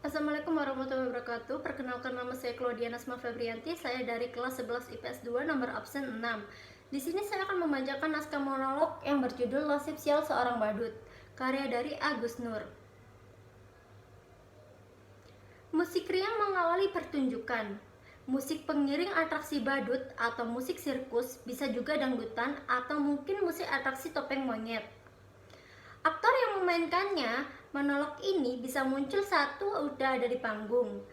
Assalamualaikum warahmatullahi wabarakatuh. Perkenalkan, nama saya Claudia Nasma Febrianti. Saya dari kelas 11 IPS 2 nomor absen 6. Di sini saya akan membacakan naskah monolog yang berjudul Nasib Sial Seorang Badut, karya dari Agus Nur. Musik riang mengawali pertunjukan. Musik pengiring atraksi badut atau musik sirkus, bisa juga dangdutan atau mungkin musik atraksi topeng monyet. Aktor yang memainkannya, monolog ini bisa muncul saat udah ada di panggung.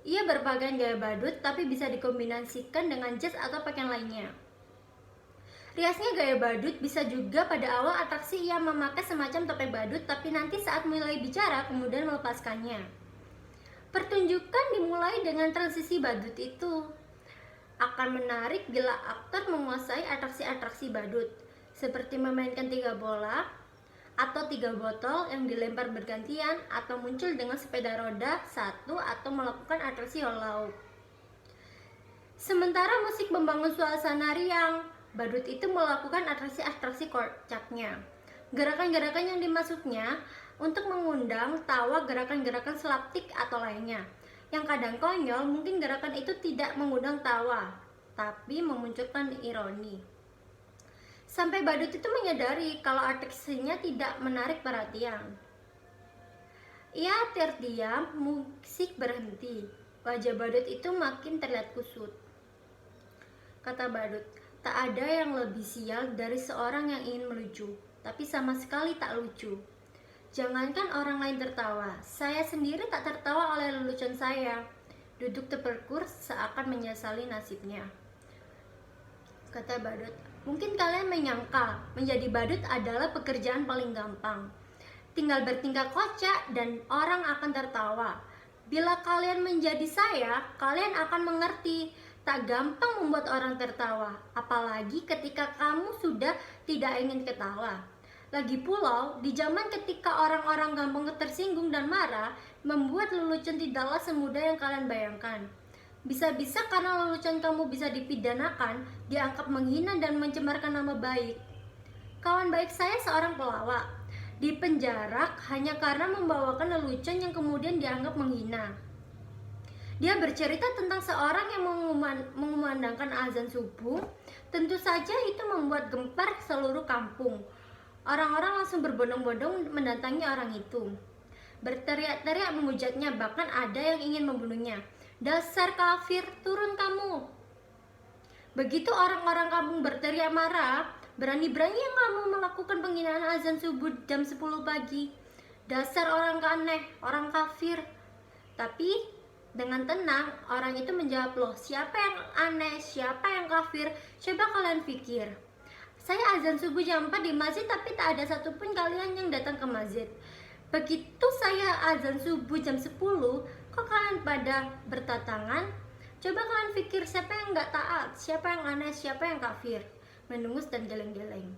Ia berpakaian gaya badut tapi bisa dikombinasikan dengan jazz atau pakaian lainnya. Riasnya gaya badut bisa juga pada awal atraksi ia memakai semacam topeng badut, tapi nanti saat mulai bicara kemudian melepaskannya. Pertunjukan dimulai dengan transisi badut itu. Akan menarik bila aktor menguasai atraksi-atraksi badut, seperti memainkan 3 bola, atau 3 botol yang dilempar bergantian, atau muncul dengan sepeda roda satu, atau melakukan atraksi lauk. Sementara musik membangun suasana riang, badut itu melakukan atraksi-atraksi kocaknya. Gerakan-gerakan yang dimaksudnya untuk mengundang tawa, gerakan-gerakan slapstick atau lainnya. Yang kadang konyol, mungkin gerakan itu tidak mengundang tawa, tapi memunculkan ironi. Sampai badut itu menyadari kalau atraksinya tidak menarik perhatian. Ia terdiam, musik berhenti. Wajah badut itu makin terlihat kusut. Kata badut, tak ada yang lebih sial dari seorang yang ingin melucu, tapi sama sekali tak lucu. Jangankan orang lain tertawa, saya sendiri tak tertawa oleh lelucon saya. Duduk terperkur seakan menyesali nasibnya. Kata badut, mungkin kalian menyangka menjadi badut adalah pekerjaan paling gampang. Tinggal bertingkah kocak dan orang akan tertawa. Bila kalian menjadi saya, kalian akan mengerti. Tak gampang membuat orang tertawa, apalagi ketika kamu sudah tidak ingin ketawa. Lagi pula, di zaman ketika orang-orang gampang tersinggung dan marah, membuat lelucon tidaklah semudah yang kalian bayangkan. Bisa-bisa karena lelucon kamu bisa dipidanakan, dianggap menghina dan mencemarkan nama baik. Kawan baik saya seorang pelawak, dipenjara hanya karena membawakan lelucon yang kemudian dianggap menghina. Dia bercerita tentang seorang yang mengumandangkan azan subuh. Tentu saja itu membuat gempar seluruh kampung. Orang-orang langsung berbondong-bondong mendatangi orang itu, berteriak-teriak menghujatnya, bahkan ada yang ingin membunuhnya. Dasar kafir, turun kamu! Begitu orang-orang kampung berteriak marah, berani-berani kamu melakukan penghinaan azan subuh jam 10 pagi. Dasar orang aneh, orang kafir. Tapi dengan tenang, orang itu menjawab, loh, siapa yang aneh, siapa yang kafir? Coba kalian pikir. Saya azan subuh jam 4 di masjid, tapi tak ada satupun kalian yang datang ke masjid. Begitu saya azan subuh jam 10, kok kalian pada bertatangan? Coba kalian pikir, siapa yang gak taat, siapa yang aneh, siapa yang kafir? Mendengus dan geleng-geleng.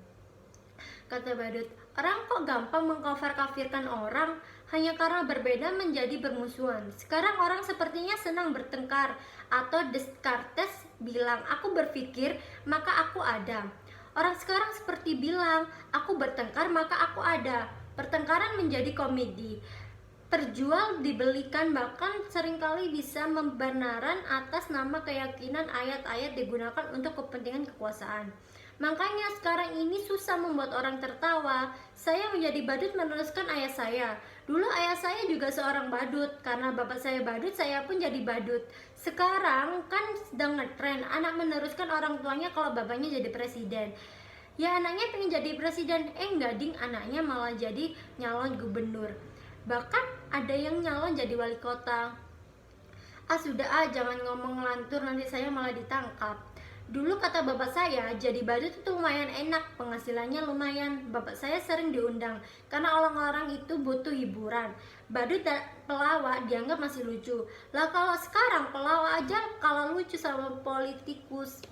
Kata badut, orang kok gampang mengkafir-kafirkan orang hanya karena berbeda menjadi bermusuhan. Sekarang orang sepertinya senang bertengkar. Atau Descartes bilang, aku berpikir maka aku ada. Orang sekarang seperti bilang, aku bertengkar maka aku ada. Pertengkaran menjadi komedi, terjual, dibelikan, bahkan seringkali bisa membenaran atas nama keyakinan ayat-ayat digunakan untuk kepentingan kekuasaan. Makanya sekarang ini susah membuat orang tertawa. Saya menjadi badut meneruskan ayah saya. Dulu ayah saya juga seorang badut. Karena bapak saya badut, saya pun jadi badut. Sekarang kan sedang ngetren anak meneruskan orang tuanya kalau bapaknya jadi presiden. Ya anaknya pengen jadi presiden, enggak ding, anaknya malah jadi nyalon gubernur. Bahkan ada yang nyalon jadi wali kota. Sudah jangan ngomong ngelantur, nanti saya malah ditangkap. Dulu kata bapak saya, jadi badut itu lumayan enak, penghasilannya lumayan. Bapak saya sering diundang, karena orang-orang itu butuh hiburan. Badut dan pelawak dianggap masih lucu. Lah kalau sekarang pelawak aja kalau lucu sama politikus.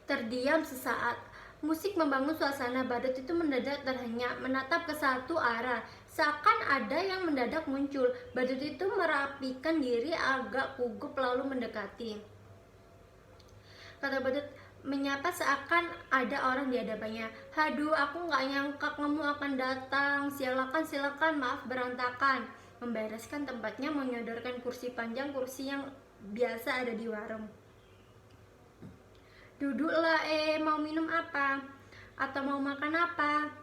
Terdiam sesaat. Musik membangun suasana. Badut itu mendadak terhenyak, menatap ke satu arah. Seakan ada yang mendadak muncul. Badut itu merapikan diri agak gugup lalu mendekati. Kata badut, menyapa seakan ada orang di hadapannya. Haduh, aku nggak nyangka kamu akan datang. Silakan, maaf berantakan. membereskan tempatnya, menyodorkan kursi panjang, kursi yang biasa ada di warung. Duduklah, mau minum apa? Atau mau makan apa?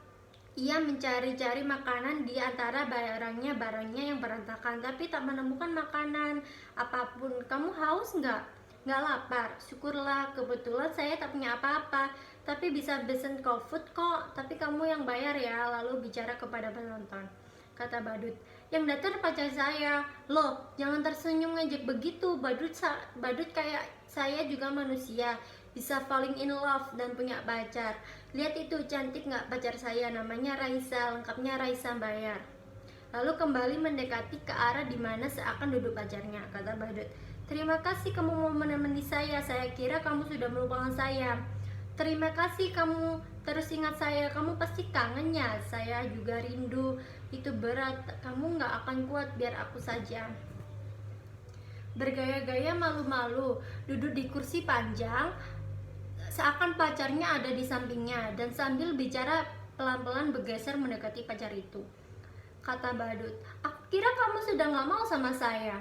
Ia mencari-cari makanan di antara barangnya yang berantakan, tapi tak menemukan makanan apapun. Kamu haus nggak? Nggak lapar? Syukurlah, kebetulan saya tak punya apa-apa, tapi bisa pesen GoFood kok. Tapi kamu yang bayar ya. Lalu bicara kepada penonton, kata badut. Yang datang pacar saya. Loh, jangan tersenyum ngejek begitu. Badut kayak saya juga manusia, bisa falling in love dan punya pacar. Lihat itu, cantik nggak pacar saya? Namanya Raisa, lengkapnya Raisa Bayar. Lalu kembali mendekati ke arah di mana seakan duduk pacarnya, kata badut. Terima kasih kamu mau menemani saya kira kamu sudah melupakan saya. Terima kasih kamu terus ingat saya, kamu pasti kangen ya. Saya juga rindu, itu berat, kamu nggak akan kuat, biar aku saja. Bergaya-gaya malu-malu, duduk di kursi panjang, seakan pacarnya ada di sampingnya, dan sambil bicara pelan-pelan bergeser mendekati pacar itu. Kata badut, aku kira kamu sudah gak mau sama saya.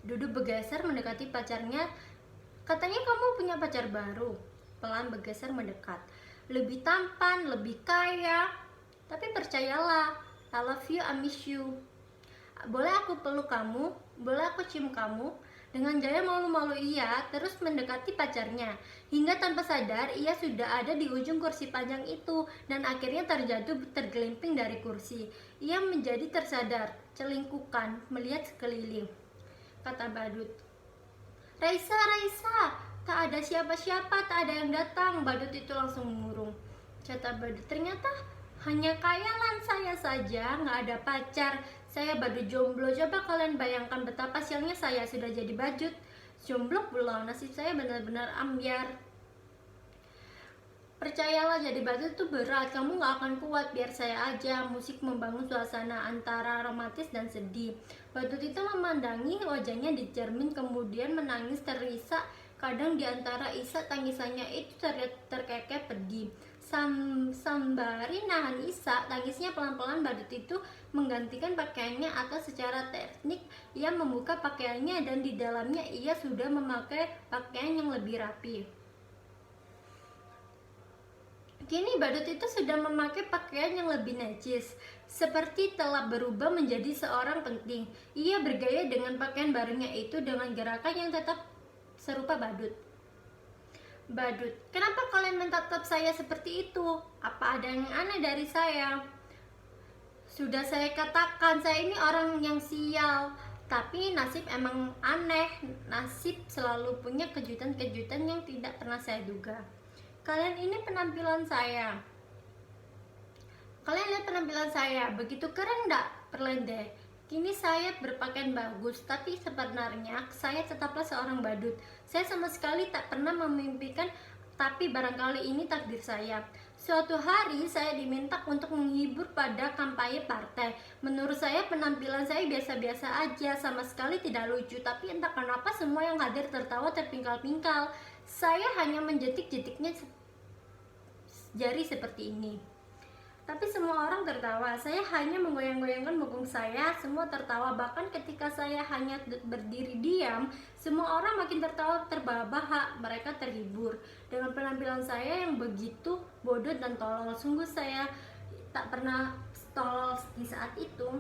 Duduk bergeser mendekati pacarnya, katanya kamu punya pacar baru. Pelan bergeser mendekat, lebih tampan, lebih kaya. Tapi percayalah, I love you, I miss you. Boleh aku peluk kamu? Boleh aku cium kamu? Dengan gaya malu-malu ia terus mendekati pacarnya, hingga tanpa sadar ia sudah ada di ujung kursi panjang itu, dan akhirnya terjatuh tergelimping dari kursi. Ia menjadi tersadar, celingkukan, melihat sekeliling. Kata badut, Raisa, Raisa, tak ada siapa-siapa, tak ada yang datang. Badut itu langsung mengurung. Kata badut, ternyata hanya khayalan saya saja, nggak ada pacar. Saya badut jomblo, coba kalian bayangkan betapa sialnya saya sudah jadi badut jomblo pula, nasib saya benar-benar ambyar. Percayalah, jadi badut itu berat, kamu gak akan kuat, biar saya aja. Musik membangun suasana antara romantis dan sedih. Badut itu memandangi wajahnya di cermin, kemudian menangis terisak. Kadang di antara isak tangisannya itu terkekeh pedih. Sembari nahan isak tangisnya, pelan-pelan badut itu menggantikan pakaiannya, atau secara teknik ia membuka pakaiannya, dan di dalamnya ia sudah memakai pakaian yang lebih rapi. Kini badut itu sudah memakai pakaian yang lebih najis, seperti telah berubah menjadi seorang penting. Ia bergaya dengan pakaian barunya itu dengan gerakan yang tetap serupa badut. Badut, kenapa kalian menatap saya seperti itu? Apa ada yang aneh dari saya? Sudah saya katakan, saya ini orang yang sial. Tapi nasib emang aneh. Nasib selalu punya kejutan-kejutan yang tidak pernah saya duga. Kalian ini penampilan saya. Kalian lihat penampilan saya, begitu keren gak? Perlendeh. Kini saya berpakaian bagus, tapi sebenarnya saya tetaplah seorang badut. Saya sama sekali tak pernah memimpikan, tapi barangkali ini takdir saya. Suatu hari saya diminta untuk menghibur pada kampanye partai. Menurut saya penampilan saya biasa-biasa aja, sama sekali tidak lucu. Tapi entah kenapa semua yang hadir tertawa terpingkal-pingkal. Saya hanya menjetik-jetiknya jari seperti ini. Tapi semua orang tertawa. Saya hanya menggoyang-goyangkan punggung saya, semua tertawa. Bahkan ketika saya hanya berdiri diam, semua orang makin tertawa terbahak-bahak. Mereka terhibur dengan penampilan saya yang begitu bodoh dan tolol. Sungguh saya tak pernah tolol di saat itu.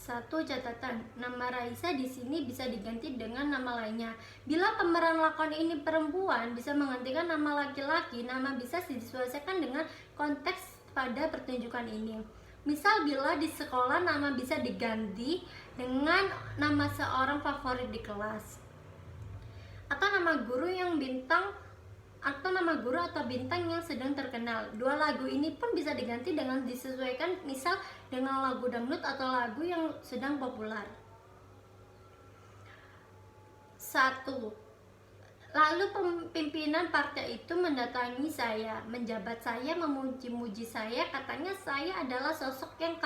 Satu catatan, nama Raisa di sini bisa diganti dengan nama lainnya. Bila pemeran lakon ini perempuan, bisa menggantikan nama laki-laki. Nama bisa disesuaikan dengan konteks pada pertunjukan ini. Misal bila di sekolah, nama bisa diganti dengan nama seorang favorit di kelas, atau nama guru yang bintang, atau nama guru atau bintang yang sedang terkenal. Dua lagu ini pun bisa diganti dengan disesuaikan, misal dengan lagu dangdut atau lagu yang sedang populer. 1. Lalu pimpinan partai itu mendatangi saya, menjabat saya, memuji-muji saya, katanya saya adalah sosok yang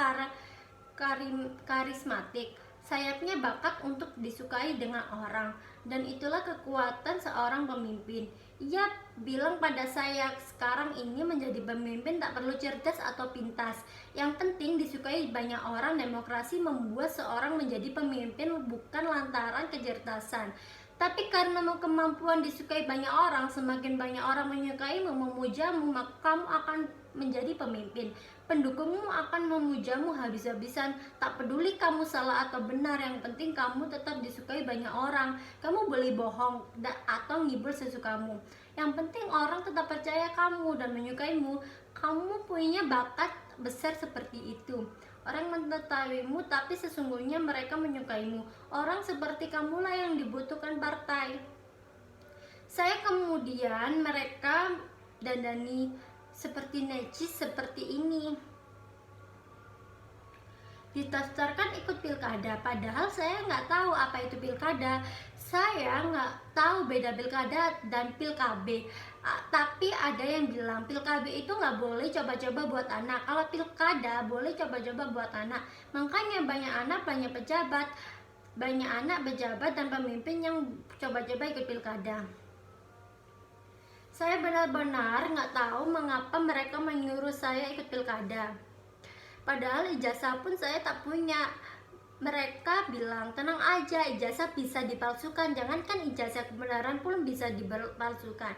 karismatik. Sayapnya bakat untuk disukai dengan orang, dan itulah kekuatan seorang pemimpin. Ia bilang pada saya, sekarang ini menjadi pemimpin tak perlu cerdas atau pintas. Yang penting disukai banyak orang. Demokrasi membuat seorang menjadi pemimpin bukan lantaran kecerdasan, tapi karena kemampuan disukai banyak orang. Semakin banyak orang menyukaimu, memujamu, maka kamu akan menjadi pemimpin. Pendukungmu akan memujamu habis-habisan. Tak peduli kamu salah atau benar, yang penting kamu tetap disukai banyak orang. Kamu boleh bohong atau ngibul sesukamu, yang penting orang tetap percaya kamu dan menyukaimu. Kamu punya bakat besar seperti itu. Orang mengetahuimu, tapi sesungguhnya mereka menyukaimu. Orang seperti kamulah yang dibutuhkan partai. Saya kemudian mereka dandani seperti necis seperti ini, didaftarkan ikut pilkada, padahal saya nggak tahu apa itu pilkada. Saya nggak tahu beda pilkada dan pilkabe. Tapi ada yang bilang pilkabe itu nggak boleh coba-coba buat anak, kalau pilkada boleh coba-coba buat anak. Makanya banyak anak, banyak pejabat, dan pemimpin yang coba-coba ikut pilkada. Saya benar-benar nggak tahu mengapa mereka menyuruh saya ikut pilkada, padahal ijazah pun saya tak punya. Mereka bilang, tenang aja, ijazah bisa dipalsukan. Jangankan ijazah, kebenaran pun bisa dipalsukan.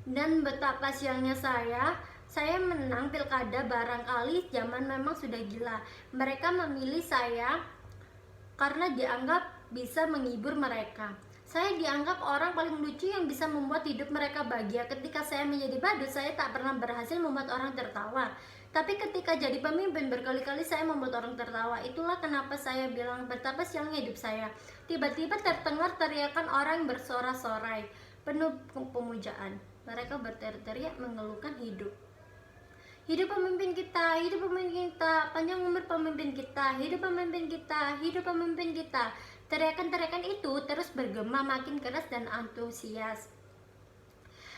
Dan betapa sialnya saya menang pilkada. Barangkali zaman memang sudah gila. Mereka memilih saya karena dianggap bisa menghibur mereka. Saya dianggap orang paling lucu yang bisa membuat hidup mereka bahagia. Ketika saya menjadi badut, saya tak pernah berhasil membuat orang tertawa. Tapi ketika jadi pemimpin, berkali-kali saya membuat orang tertawa. Itulah kenapa saya bilang betapa sialnya hidup saya. Tiba-tiba terdengar teriakan orang bersorak-sorai, penuh pemujaan. Mereka berteriak mengeluhkan hidup. Hidup pemimpin kita, hidup pemimpin kita, panjang umur pemimpin kita, hidup pemimpin kita, hidup pemimpin kita. Teriakan-teriakan itu terus bergema makin keras dan antusias.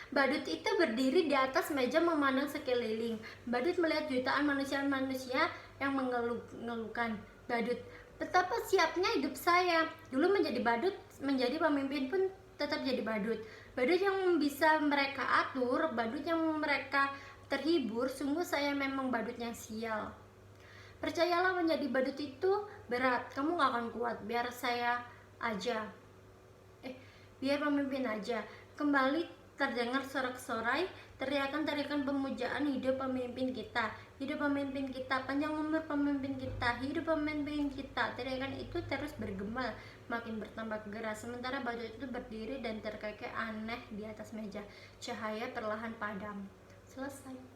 Badut itu berdiri di atas meja memandang sekeliling. Badut melihat jutaan manusia-manusia yang mengeluhkan. Badut, betapa siapnya hidup saya. Dulu menjadi badut, menjadi pemimpin pun tetap jadi badut. Badut yang bisa mereka atur, badut yang mereka terhibur. Sungguh saya memang badut yang sial. Percayalah, menjadi badut itu berat. Kamu gak akan kuat. Biar saya aja. Biar pemimpin aja. Kembali terdengar sorak-sorai, teriakan-teriakan pemujaan. Hidup pemimpin kita, hidup pemimpin kita, panjang umur pemimpin kita, hidup pemimpin kita. Teriakan itu terus bergema, makin bertambah keras. Sementara badut itu berdiri dan terkekeh aneh di atas meja. Cahaya perlahan padam. Selesai.